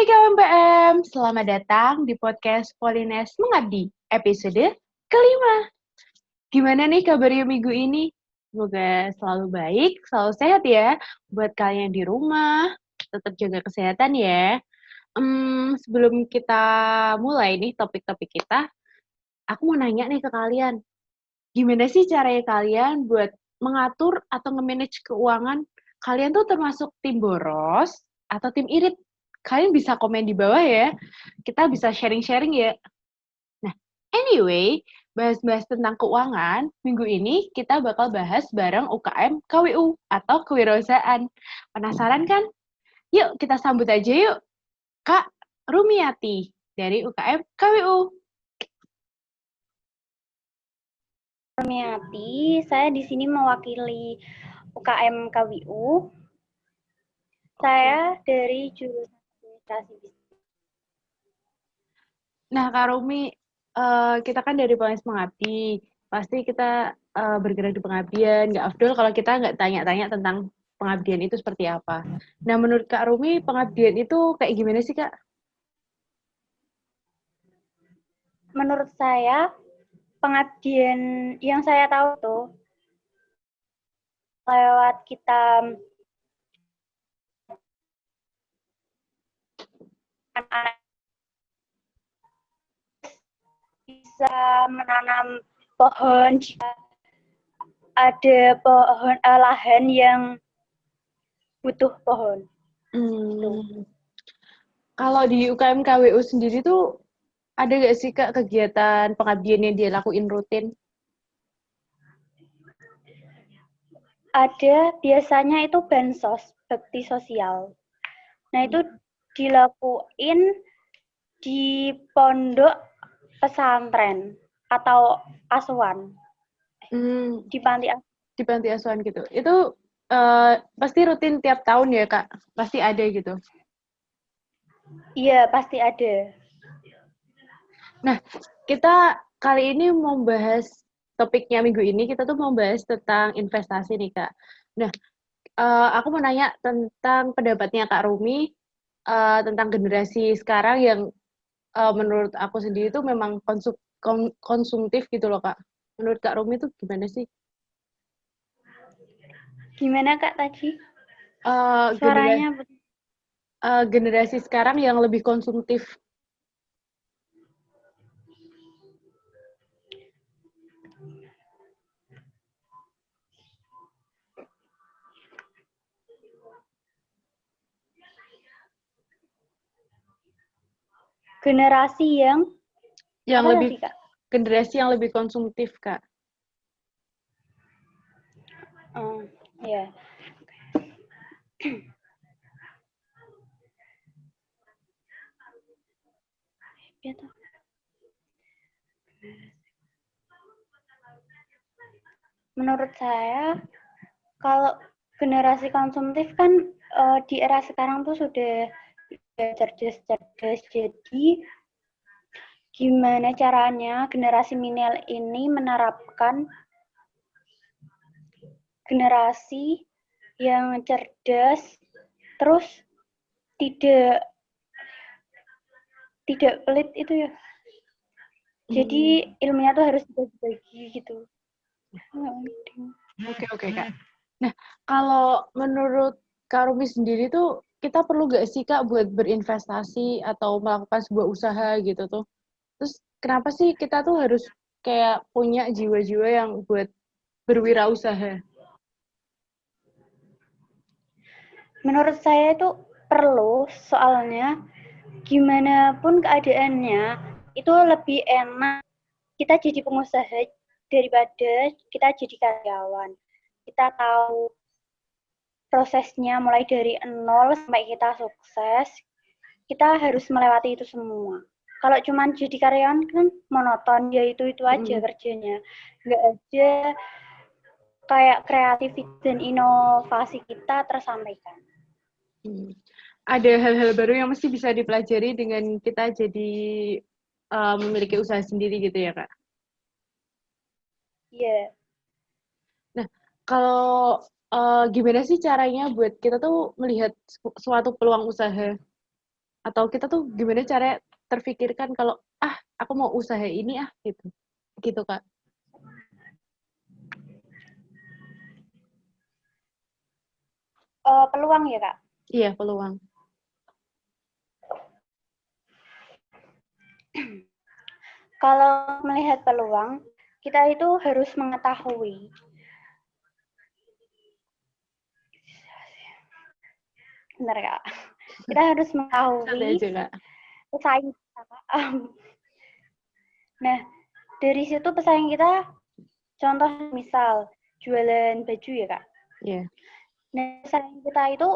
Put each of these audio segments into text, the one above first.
Hai KMPM, selamat datang di podcast Polines Mengabdi, episode kelima. Gimana nih kabarnya minggu ini? Semoga selalu baik, selalu sehat ya. Buat kalian di rumah, tetap jaga kesehatan ya. Sebelum kita mulai nih topik-topik kita, aku mau nanya nih ke kalian. Gimana sih caranya kalian buat mengatur atau nge-manage keuangan? Kalian tuh termasuk tim boros atau tim irit? Kalian bisa komen di bawah ya. Kita bisa sharing-sharing ya. Nah, anyway, bahas-bahas tentang keuangan, minggu ini kita bakal bahas bareng UKM KWU atau kewirausahaan. Penasaran kan? Yuk kita sambut aja yuk. Kak Rumiati dari UKM KWU. Rumiati, saya di sini mewakili UKM KWU. Saya dari jurusan administrasi bisnis. Nah, Kak Rumi, kita kan dari Polres Mengabdi. Pasti kita bergerak di pengabdian. Nggak afdol kalau kita nggak tanya-tanya tentang pengabdian itu seperti apa. Nah, menurut Kak Rumi, pengabdian itu kayak gimana sih, Kak? Menurut saya, pengabdian yang saya tahu tuh lewat kita anak-anak bisa menanam pohon, jika ada pohon lahan yang butuh pohon. Kalau di UKM KWU sendiri tuh ada nggak sih, Kak, kegiatan pengabdian yang dia lakuin rutin? Ada, biasanya itu bansos, bakti sosial. Nah, itu dilakuin di pondok pesantren atau asuhan di panti asuhan gitu. Itu pasti rutin tiap tahun ya, Kak? Pasti ada gitu. Iya, pasti ada. Nah, kita kali ini mau bahas topiknya minggu ini, kita tuh mau bahas tentang investasi nih, Kak. Nah, aku mau nanya tentang pendapatnya Kak Rumi tentang generasi sekarang yang menurut aku sendiri tuh memang konsumtif gitu loh, Kak. Menurut Kak Rumi tuh gimana sih? Gimana, Kak, tadi? Suaranya Suaranya generasi sekarang yang lebih konsumtif. generasi yang apa lebih tadi, Kak? Generasi yang lebih konsumtif, Kak. Ya. Menurut saya, kalau generasi konsumtif kan di era sekarang tuh sudah cerdas-cerdas. Jadi gimana caranya generasi milenial ini menerapkan generasi yang cerdas, terus tidak pelit itu ya. Jadi ilmunya tuh harus dibagi gitu. Oke, Kak. Nah, kalau menurut Kak Rumi sendiri tuh kita perlu nggak sih, Kak, buat berinvestasi atau melakukan sebuah usaha gitu tuh? Terus kenapa sih kita tuh harus kayak punya jiwa-jiwa yang buat berwirausaha? Menurut saya itu perlu, soalnya gimana pun keadaannya itu lebih enak kita jadi pengusaha daripada kita jadi karyawan. Kita tahu prosesnya mulai dari nol sampai kita sukses. Kita harus melewati itu semua. Kalau cuma jadi karyawan kan monoton, ya itu aja kerjanya. Nggak ada kayak kreativitas dan inovasi kita tersampaikan. Ada hal-hal baru yang mesti bisa dipelajari dengan kita jadi memiliki usaha sendiri gitu ya, Kak? Iya. Nah, kalau gimana sih caranya buat kita tuh melihat suatu peluang usaha? Atau kita tuh gimana cara terfikirkan kalau aku mau usaha ini gitu Kak. Peluang ya Kak? Iya, peluang. Kalau melihat peluang, kita itu harus mengetahui. Benar Kak? Kita harus mengetahui Santai aja Kak. pesaing kita Kak. Nah, dari situ pesaing kita, contoh misal jualan baju ya Kak. Iya. Nah, pesaing kita itu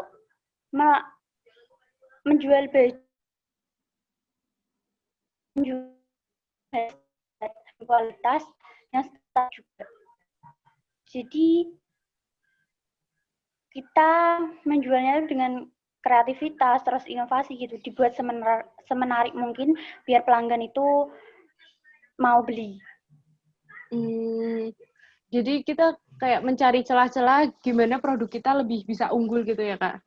menjual baju kualitas yang standar juga. Jadi kita menjualnya dengan kreativitas terus inovasi gitu, dibuat semenarik mungkin biar pelanggan itu mau beli. Jadi kita kayak mencari celah-celah gimana produk kita lebih bisa unggul gitu ya Kak,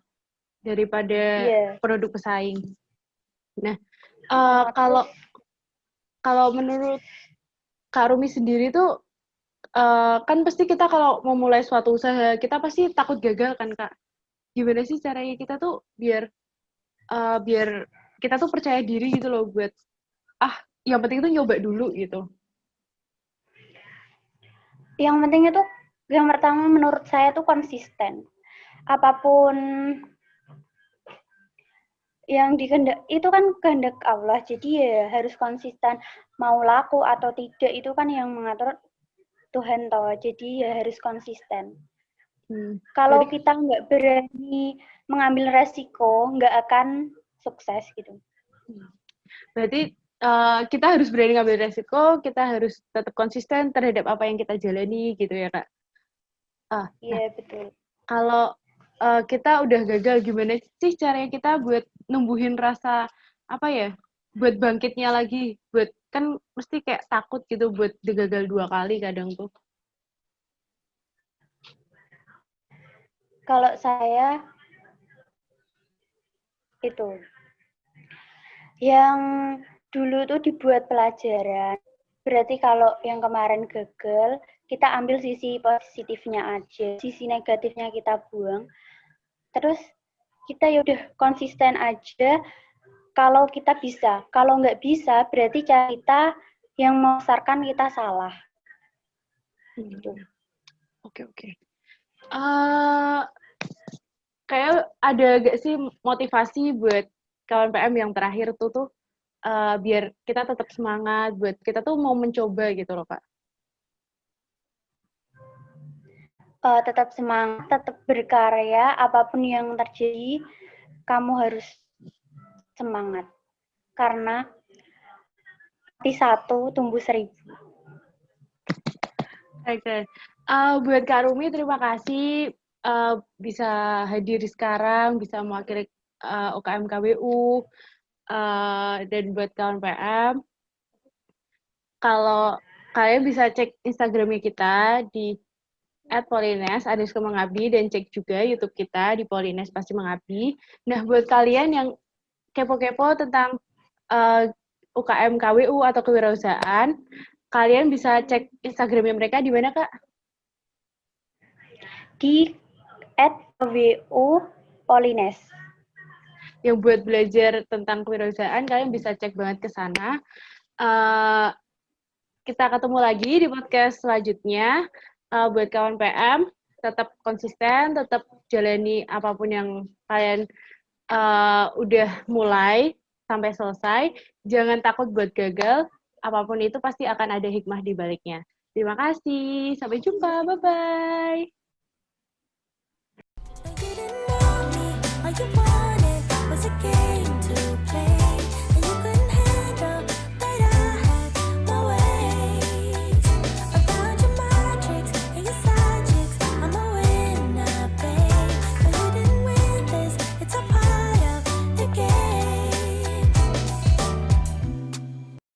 daripada produk pesaing. Nah, kalau menurut Kak Rumi sendiri tuh, kan pasti kita kalau memulai suatu usaha, kita pasti takut gagal kan Kak. Gimana sih caranya kita tuh biar kita tuh percaya diri gitu loh buat, yang penting tuh nyoba dulu gitu. Yang penting itu, yang pertama menurut saya tuh konsisten. Apapun yang dikehendak itu kan kehendak Allah, jadi ya harus konsisten. Mau laku atau tidak itu kan yang mengatur Tuhan toh, jadi ya harus konsisten. Kalau kita nggak berani mengambil resiko, nggak akan sukses gitu. Berarti kita harus berani ngambil resiko, kita harus tetap konsisten terhadap apa yang kita jalani gitu ya Kak. Iya, betul. Kalau kita udah gagal, gimana sih caranya kita buat numbuhin rasa buat bangkitnya lagi, buat kan mesti kayak takut gitu buat digagal 2 kali kadang tuh. Kalau saya itu yang dulu tuh dibuat pelajaran. Berarti kalau yang kemarin gagal, kita ambil sisi positifnya aja, sisi negatifnya kita buang. Terus kita yaudah konsisten aja. Kalau kita bisa, kalau nggak bisa, berarti cara kita yang memasarkan kita salah. Gitu. Oke. Kayak ada gak sih motivasi buat kawan PM yang terakhir tuh biar kita tetap semangat, buat kita tuh mau mencoba gitu loh Kak. Tetap semangat, tetap berkarya, apapun yang terjadi, kamu harus semangat. Karena mati 1, tumbuh 1000. Oke. Buat Kak Rumi, terima kasih bisa hadir sekarang, bisa mewakili UKM KWU, dan buat kawan PM. Kalau kalian bisa cek Instagramnya kita di @polines_mengabdi dan cek juga YouTube kita di Polines Pasti Mengabdi. Nah, buat kalian yang kepo-kepo tentang UKM KWU atau kewirausahaan, kalian bisa cek Instagramnya mereka di mana Kak? Di @KWU_Polines. Yang buat belajar tentang kewirausahaan, kalian bisa cek banget ke sana. Kita ketemu lagi di podcast selanjutnya. Buat kawan PM, tetap konsisten, tetap jalani apapun yang kalian udah mulai sampai selesai. Jangan takut buat gagal, apapun itu pasti akan ada hikmah di baliknya. Terima kasih, sampai jumpa, bye-bye.